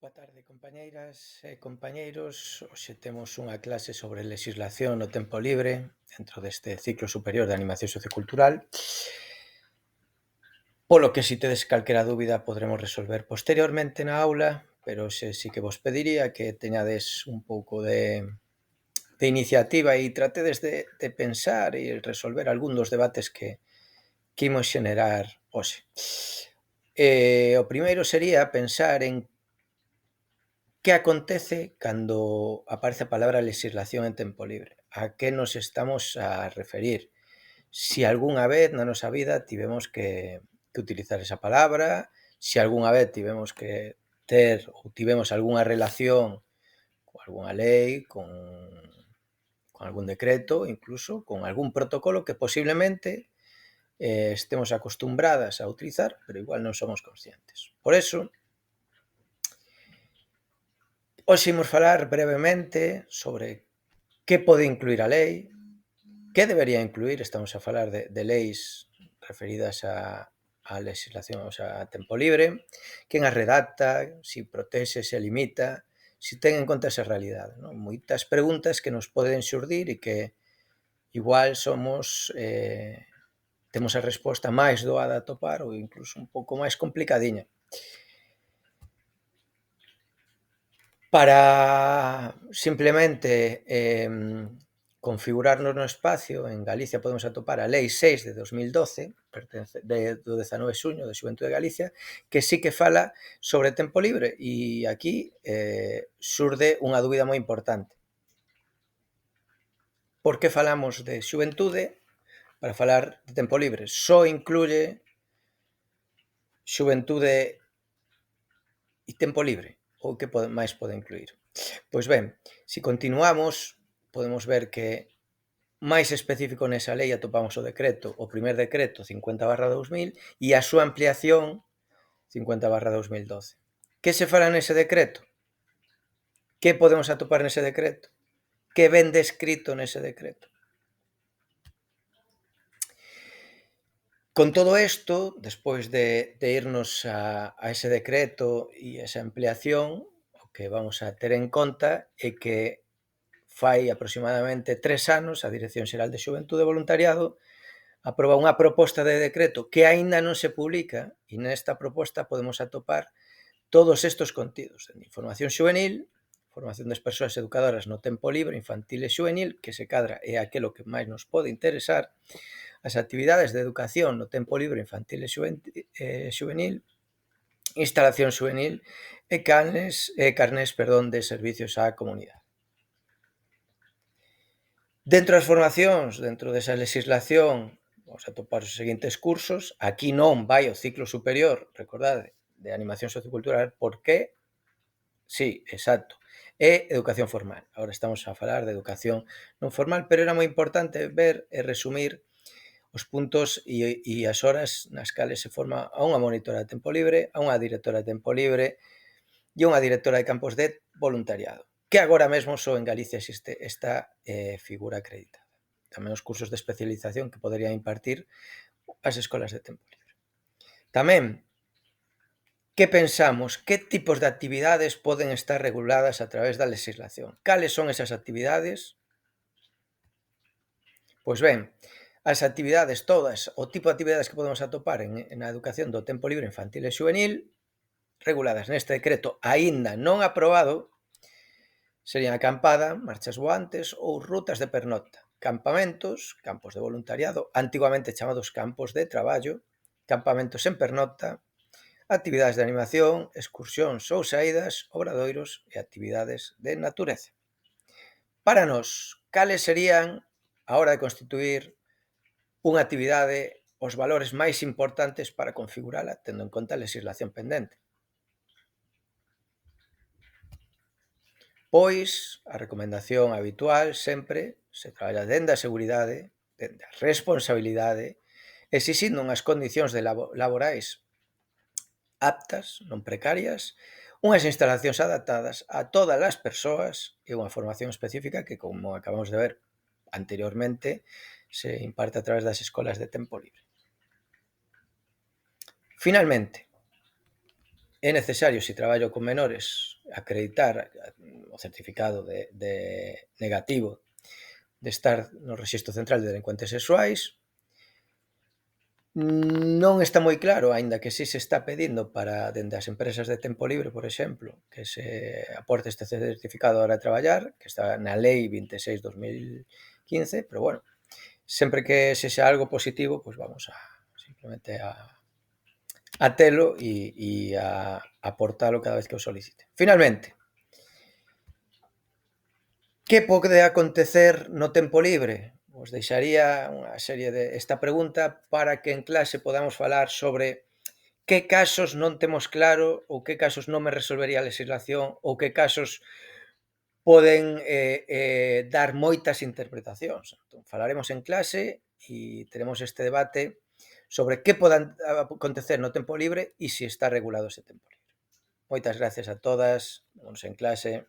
Boa tarde, compañeiras e compañeiros. Hoxe temos unha clase sobre lexislación no tempo libre dentro deste ciclo superior de animación sociocultural. Polo que, se tedes calquera dúbida, podremos resolver posteriormente na aula, pero hoxe sí que vos pediría que teñades un pouco de iniciativa e tratedes de pensar e resolver algún dos debates que imos xenerar hoxe. O primeiro sería pensar en que acontece cando aparece a palabra lexislación en tempo libre? A que nos estamos a referir? Si algunha vez na nosa vida tivemos que utilizar esa palabra, si algunha vez tivemos que ter ou tivemos algunha relación con algunha lei, con algún decreto, incluso con algún protocolo que posiblemente estemos acostumbradas a utilizar, pero igual non somos conscientes. Por eso, hoxe imos falar brevemente sobre que pode incluir a lei, que debería incluir. Estamos a falar de leis referidas a legislación, o sea, a tempo libre, quen as redacta, si protexe, se limita, si ten en conta esa realidade, non? Moitas preguntas que nos poden xurdir e que igual temos a resposta máis doada a topar ou incluso un pouco máis complicadiña. Para simplemente configurarnos no espacio, en Galicia podemos atopar a Lei 6 de 2012, do 19 de xuño de Xuventude de Galicia, que sí que fala sobre tempo libre, e aquí xurde unha dúbida moi importante. Por que falamos de xuventude para falar de tempo libre? Só incluye xuventude e tempo libre? Ou que máis pode incluir? Pois ben, se continuamos, podemos ver que máis específico nesa lei atopamos o decreto, o primer decreto 50/2000 e a súa ampliación 50/2012. Que se fala nese decreto? Que podemos atopar nese decreto? Que ven descrito nese decreto? Con todo isto, despois de irnos a ese decreto e esa ampliación, o que vamos a ter en conta é que fai aproximadamente 3 anos a Dirección Xeral de Xuventude e Voluntariado aproba unha proposta de decreto que aínda non se publica, e nesta proposta podemos atopar todos estes contidos: información xuvenil, formación das persoas educadoras no tempo libre, infantil e xuvenil, que se cadra é aquilo que máis nos pode interesar, as actividades de educación no tempo libre infantil e xuvenil, instalación xuvenil e carnés de servicios á comunidade. Dentro das formacións, dentro desa legislación, vamos a atopar os seguintes cursos. Aquí non vai o ciclo superior, recordade, de animación sociocultural. Por que? Sí, exacto. É educación formal. Agora estamos a falar de educación non formal, pero era moi importante ver e resumir os puntos e as horas nas cales se forma a unha monitora de tempo libre, a unha directora de tempo libre e unha directora de campos de voluntariado, que agora mesmo só en Galicia existe esta figura acreditada. Tamén os cursos de especialización que poderían impartir as escolas de tempo libre. Tamén, que pensamos? Que tipos de actividades poden estar reguladas a través da legislación? Cales son esas actividades? Pois ben, as actividades todas, o tipo de actividades que podemos atopar na educación do tempo libre infantil e xuvenil, reguladas neste decreto aínda non aprobado, serían acampada, marchas voantes ou rutas de pernocta, campamentos, campos de voluntariado, antigamente chamados campos de traballo, campamentos en pernocta, actividades de animación, excursións ou saídas, obradoiros e actividades de natureza. Para nós, cales serían, a hora de constituir unha actividade, os valores máis importantes para configurala, tendo en conta a legislación pendente? Pois, a recomendación habitual sempre se traballa dende a seguridade, dende a responsabilidade, exixindo unhas condicións laborais aptas, non precarias, unhas instalacións adaptadas a todas as persoas e unha formación específica que, como acabamos de ver anteriormente, se imparte a través das escolas de tempo libre. Finalmente, é necesario, se traballo con menores acreditar o certificado de negativo de estar no Rexistro Central de Delincuentes Sexuais. Non está moi claro, aínda que si se está pedindo para dende as empresas de tempo libre, por exemplo, que se aporte este certificado á hora de traballar, que está na Lei 26/2015, pero bueno, sempre que sexa algo positivo, pois vamos a simplemente a telo e a aportalo cada vez que o solicite. Finalmente, que pode acontecer no tempo libre? Os deixaría unha serie de esta pregunta para que en clase podamos falar sobre que casos non temos claro ou que casos non me resolvería a legislación ou que casos poden dar moitas interpretacións. Entón, falaremos en clase e teremos este debate sobre que pode acontecer no tempo libre e se está regulado ese tempo libre. Moitas gracias a todas, vemos en clase.